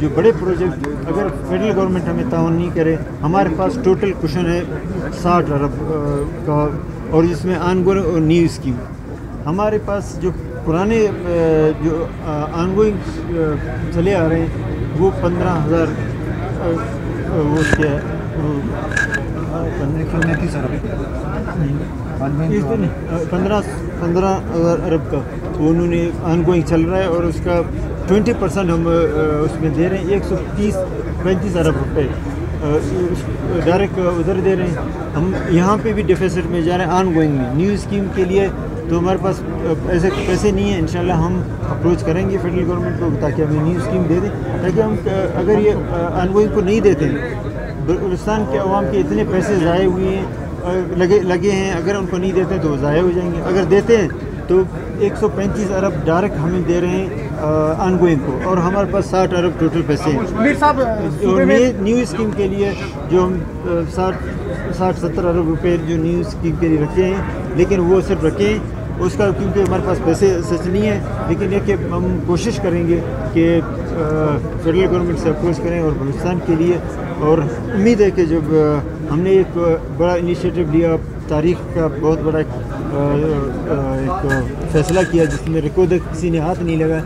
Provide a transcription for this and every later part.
جو بڑے پروجیکٹ اگر فیڈرل گورنمنٹ ہمیں تعاون نہیں کرے، ہمارے پاس ٹوٹل کشن ہے 60 ارب کا، اور جس میں آن گوئنگ اور نیو اسکیم. ہمارے پاس جو پرانے جو آن گوئنگ چلے آ رہے ہیں وہ 15,000 وہ کیا ہے 15 ارب کا وہ انہوں نے آن گوئنگ چل رہا ہے، اور اس کا 20% ہم اس میں دے رہے ہیں. 135 ارب روپے ڈائریکٹ ادھر دے رہے ہیں. ہم یہاں پہ بھی ڈیفیسٹ میں جا رہے ہیں آن گوئنگ میں. نیو اسکیم کے لیے تو ہمارے پاس ایسے پیسے نہیں ہیں. انشاءاللہ ہم اپروچ کریں گے فیڈرل گورنمنٹ کو تاکہ ہمیں نیو اسکیم دے دیں، تاکہ ہم اگر یہ آن گوئنگ کو نہیں دیتے ہیں، بلوچستان کے عوام کے اتنے پیسے ضائع ہوئے ہیں لگے ہیں، اگر ان کو نہیں دیتے تو وہ ضائع ہو جائیں گے. اگر دیتے ہیں تو 135 ارب ڈائریکٹ ہمیں دے رہے ہیں آن گوئنگ کو، اور ہمارے پاس 60 ارب ٹوٹل پیسے ہیں. نیو اسکیم کے لیے جو ہم 60-70 ارب روپے جو نیو اسکیم کے لیے رکھے ہیں، لیکن وہ صرف رکھے ہیں اس کا کیونکہ ہمارے پاس پیسے سچ نہیں ہیں. لیکن یہ کہ ہم کوشش کریں گے کہ فیڈرل گورنمنٹ سے اپروچ کریں اور بلوچستان کے لیے. اور امید ہے کہ جب ہم نے ایک بڑا انیشیٹو لیا، تاریخ کا بہت بڑا ایک فیصلہ کیا جس میں ریکارڈ کسی نے ہاتھ نہیں لگا،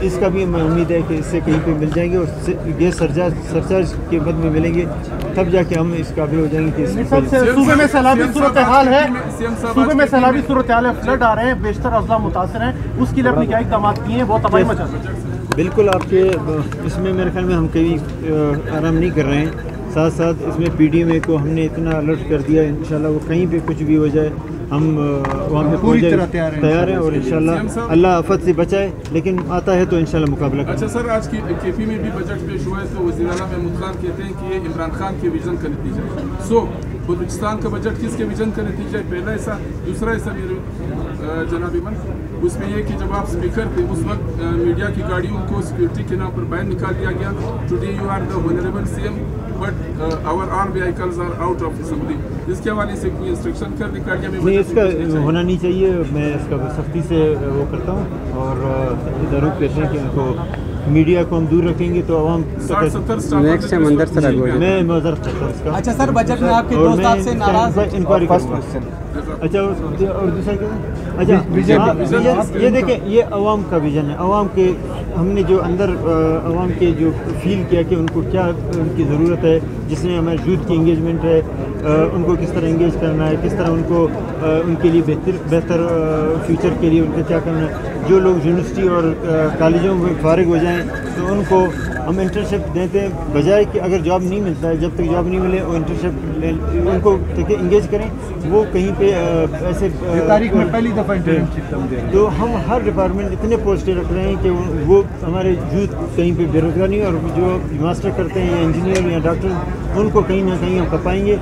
اس کا بھی ہمیں امید ہے کہ اس سے کہیں پہ مل جائیں گے، اور گیس سرچارج کے مد میں ملیں گے، تب جا کے ہم اس قابل ہو جائیں گے کہ صوبے میں سیلابی صورتحال ہے، صوبے میں سیلابی صورتحال ہے، فلڈ آ رہے ہیں، بیشتر اضلاع متاثر ہیں، اس کے لیے اپنی کیا اقدامات کیے ہیں؟ بہت تباہی مچا رہی ہے. بالکل آپ کے اس میں میرے خیال میں ہم کبھی آرام نہیں کر رہے ہیں. ساتھ ساتھ اس میں پی ڈی ایم اے کو ہم نے اتنا الرٹ کر دیا، انشاءاللہ وہ کہیں پہ کچھ بھی ہو جائے ہم وہاں پہ پوری طرح تیار ہیں، اور انشاءاللہ اللہ آفت سے بچائے، لیکن آتا ہے تو انشاءاللہ مقابلہ کریں. اچھا سر، آج کی کیفی میں بھی بجٹ پیش ہوا ہے تو وزیر اعلیٰ محمود خان کہتے ہیں کہ یہ عمران خان کے ویژن کا نتیجہ ہے. سو بلوچستان کا بجٹ کس کے ویژن کا نتیجہ ہے؟ پہلا حصہ. دوسرا حصہ میرے جناب ایمن، اس میں یہ کہ جب آپ اسپیکر تھے اس وقت میڈیا کی گاڑیوں کو سیکورٹی کے نام پر باہر نکال دیا گیا. Today you are the venerable C M but our arm vehicles are out of assembly. اس کے حوالے سے کوئی انسٹرکشن کر دیں گاڑیاں میں؟ نہیں، اس کا ہونا نہیں چاہیے. میں اس کا سختی سے وہ کرتا ہوں، اور اداروں کہتے ہیں کہ ان کو میڈیا کو ہم دور رکھیں گے تو عوام میں معذرت کرتا ہوں اس کا. اچھا سر، بجٹ میں آپ کے دوست آپ سے ناراض ہیں؟ انکوائری اچھا، اور دوسرا کیا؟ اچھا یہ دیکھیں، یہ عوام کا ویژن ہے. عوام کے ہم نے جو اندر عوام کے جو فیل کیا کہ ان کو کیا ان کی ضرورت ہے، جس میں ہمارے یوتھ کی انگیجمنٹ ہے، ان کو کس طرح انگیج کرنا ہے، کس طرح ان کو ان کے لیے بہتر فیوچر کے لیے ان کو کیا کرنا ہے. جو لوگ یونیورسٹی اور کالجوں میں فارغ ہو جائیں تو ان کو ہم انٹرنشپ دیتے ہیں، بجائے کہ اگر جاب نہیں ملتا ہے، جب تک جاب نہیں ملے وہ انٹرنشپ ان کو انگیج کریں. وہ کہیں پہ ایسے تاریخ میں پہلی دفعہ انٹرنشپ دے رہے ہیں. تو ہم ہر ڈپارٹمنٹ اتنے پوسٹیں رکھ رہے ہیں کہ وہ ہمارے یوتھ کہیں پہ بے روزگار نہیں، اور جو ماسٹر کرتے ہیں یا انجینئر یا ڈاکٹر ان کو کہیں نہ کہیں ہم کپائیں گے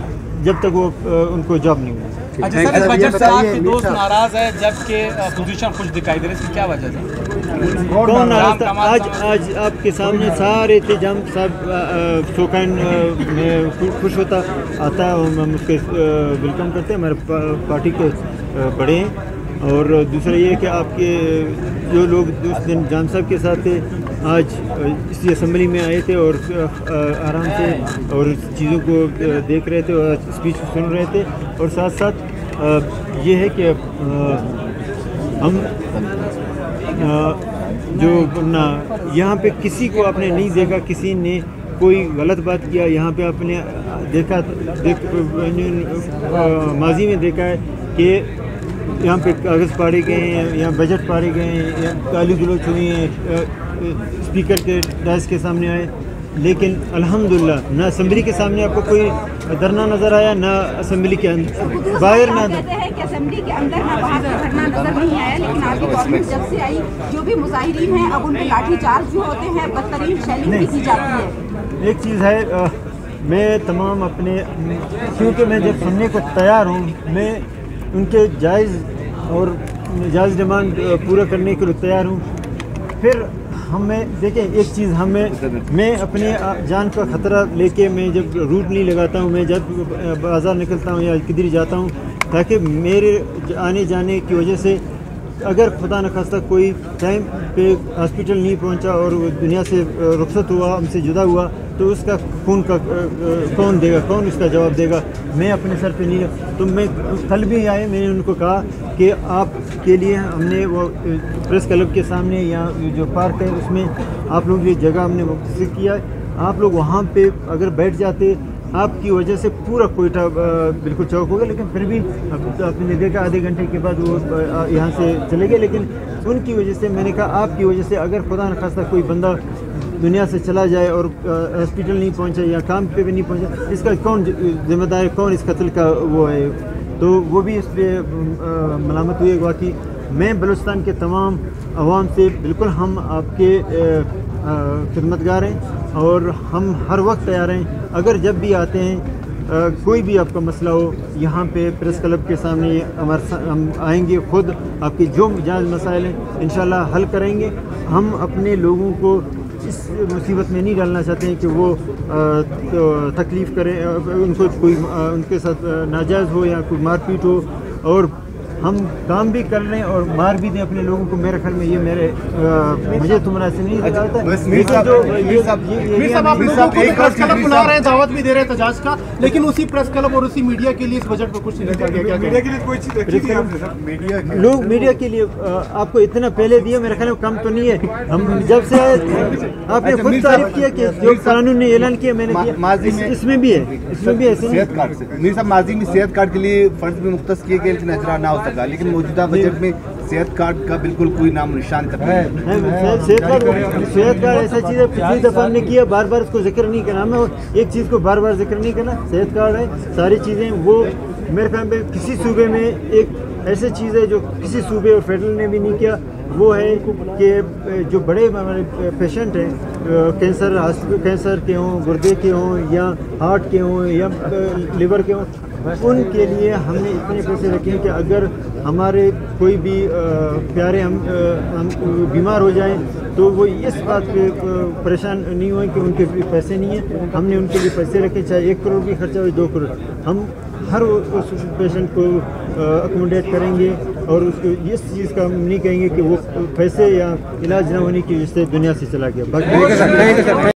جب تک وہ ان کو جاب نہیں ملے. اچھا سر، بجٹ سے آپ کے دوست ناراض ہے جبکہ پوزیشن خوش دکھائی دے رہے ہیں، اس کی کیا وجہ ہے؟ کون ناراض تھا؟ آج آپ کے سامنے سارے تھے. جب صاحب شوقین میں خوش ہوتا آتا ہے، ہم اس کے ویلکم کرتے ہیں. ہمارے پارٹی کے بڑے ہیں. اور دوسرا یہ کہ آپ کے جو لوگ اس دن جان صاحب کے ساتھ تھے آج اسی اسمبلی میں آئے تھے اور آرام سے اور چیزوں کو دیکھ رہے تھے اور اسپیچ سن رہے تھے. اور ساتھ ساتھ یہ ہے کہ ہم جو اپنا یہاں پہ کسی کو آپ نے نہیں دیکھا کسی نے کوئی غلط بات کیا. یہاں پہ آپ نے دیکھا ماضی میں دیکھا ہے کہ یہاں پہ کاغذ پاڑے گئے ہیں، یہاں بجٹ پاڑے گئے ہیں، یہاں گالی گلوچ ہوئی ہیں، اسپیکر کے ڈائس کے سامنے آئے. لیکن الحمدللہ نہ اسمبلی کے سامنے آپ کو کوئی دھرنا نظر آیا، نہ اسمبلی کے اندر باہر نہ اسمبلی کے اندر نہ باہر دھرنا نظر نہیں آیا. لیکن آپ کی گورنمنٹ جب سے آئی جو بھی مظاہرین ہیں اب ان پہ لاٹھی چارج جو ہوتے ہیں بدترین شیلنگ بھی کی جاتی ہے. ایک چیز ہے، میں تمام اپنے کیونکہ میں جب سننے کو تیار ہوں میں ان کے جائز جائز ڈیمانڈ پورا کرنے کے لیے تیار ہوں. پھر ہمیں دیکھیں ایک چیز میں اپنے جان کا خطرہ لے کے میں جب روٹ نہیں لگاتا ہوں، میں جب بازار نکلتا ہوں یا کدھر جاتا ہوں تاکہ میرے آنے جانے کی وجہ سے اگر خدا نخواستہ کوئی ٹائم پہ ہاسپٹل نہیں پہنچا اور وہ دنیا سے رخصت ہوا، ہم سے جدا ہوا، تو اس کا خون کا کون دے گا، کون اس کا جواب دے گا؟ میں اپنے سر پہ نہیں. تو میں کل بھی آئے، میں نے ان کو کہا کہ آپ کے لیے ہم نے وہ پریس کلب کے سامنے یا جو پارک ہے اس میں آپ لوگ یہ جگہ ہم نے مختصر کیا ہے، آپ لوگ وہاں پہ اگر بیٹھ جاتے، آپ کی وجہ سے پورا کوئٹہ بالکل چوک ہو گیا. لیکن پھر بھی آپ نے دیکھا آدھے گھنٹے کے بعد وہ یہاں سے چلے گئے. لیکن ان کی وجہ سے میں نے کہا آپ کی وجہ سے اگر خدا نخواستہ کوئی بندہ دنیا سے چلا جائے اور ہاسپٹل نہیں پہنچا یا کام پہ بھی نہیں پہنچا، اس کا کون ذمہ دار ہے، کون اس قتل کا وہ ہے؟ تو وہ بھی اس پہ ملامت ہوئی. واقعی میں بلوچستان کے تمام عوام سے بالکل ہم آپ کے خدمتگار ہیں اور ہم ہر وقت تیار ہیں. اگر جب بھی آتے ہیں کوئی بھی آپ کا مسئلہ ہو، یہاں پہ پریس کلب کے سامنے ہم آئیں گے، خود آپ کے جو جائز مسائل ہیں انشاءاللہ حل کریں گے. ہم اپنے لوگوں کو اس مصیبت میں نہیں ڈالنا چاہتے ہیں کہ وہ تکلیف کریں، ان کو کوئی ان کے ساتھ ناجائز ہو یا کوئی مار پیٹ ہو، اور ہم کام بھی کر رہے ہیں اور مار بھی دیں اپنے لوگوں کو. میرے خیال میں یہ مجھے تو مناسب نہیں لگتا. میر صاحب آپ لوگوں کو پریس کلب بلا رہے ہیں، دعوت بھی دے رہے ہیں احتجاج کا، لیکن اسی پریس کلب اور اسی میڈیا کے لیے اس بجٹ میں کچھ نہیں لکھا گیا. میڈیا کے لیے کوئی چیز لوگ میڈیا کے لیے آپ کو اتنا پہلے دیا، میرے خیال میں کم تو نہیں ہے. ہم جب سے آپ نے خود تعریف کیا کہ جو قانون نے اعلان کیا میں نے کیا، اس میں بھی ہے، اس میں بھی ہے. صحت کارڈ سے میر صاحب ماضی میں صحت کارڈ کے لیے فنڈ بھی مختص کیے گئے لیکن اجرا نہ ہو سکا، لیکن موجودہ بجٹ میں صحت کارڈ کا بالکل کوئی نام نشان کرتا ہے. صحت کارڈ ایسا چیز ہے، پچھلی دفعہ ہم نے کیا، بار بار اس کو ذکر نہیں کرنا. ہمیں ایک چیز کو بار بار ذکر نہیں کرنا. صحت کارڈ ہے، ساری چیزیں وہ میرے خیال میں کسی صوبے میں ایک ایسی چیز ہے جو کسی صوبے اور فیڈرل نے بھی نہیں کیا. وہ ہے کہ جو بڑے ہمارے پیشنٹ ہیں، کینسر کے ہوں، گردے کے ہوں یا ہارٹ کے ہوں یا لیور کے ہوں، ان کے لیے ہم نے اتنے پیسے رکھے کہ اگر ہمارے کوئی بھی پیارے ہم بیمار ہو جائیں تو وہ اس بات پہ پریشان نہیں ہوئے کہ ان کے پیسے نہیں ہیں. ہم نے ان کے لیے پیسے رکھے، چاہے 1 کروڑ بھی خرچہ ہو 2 کروڑ، ہم ہر اس پیشنٹ کو اکوموڈیٹ کریں گے اور اس کو اس چیز کا ہم نہیں کہیں گے کہ وہ پیسے یا علاج نہ ہونے کی وجہ سے دنیا سے چلا گیا. باقی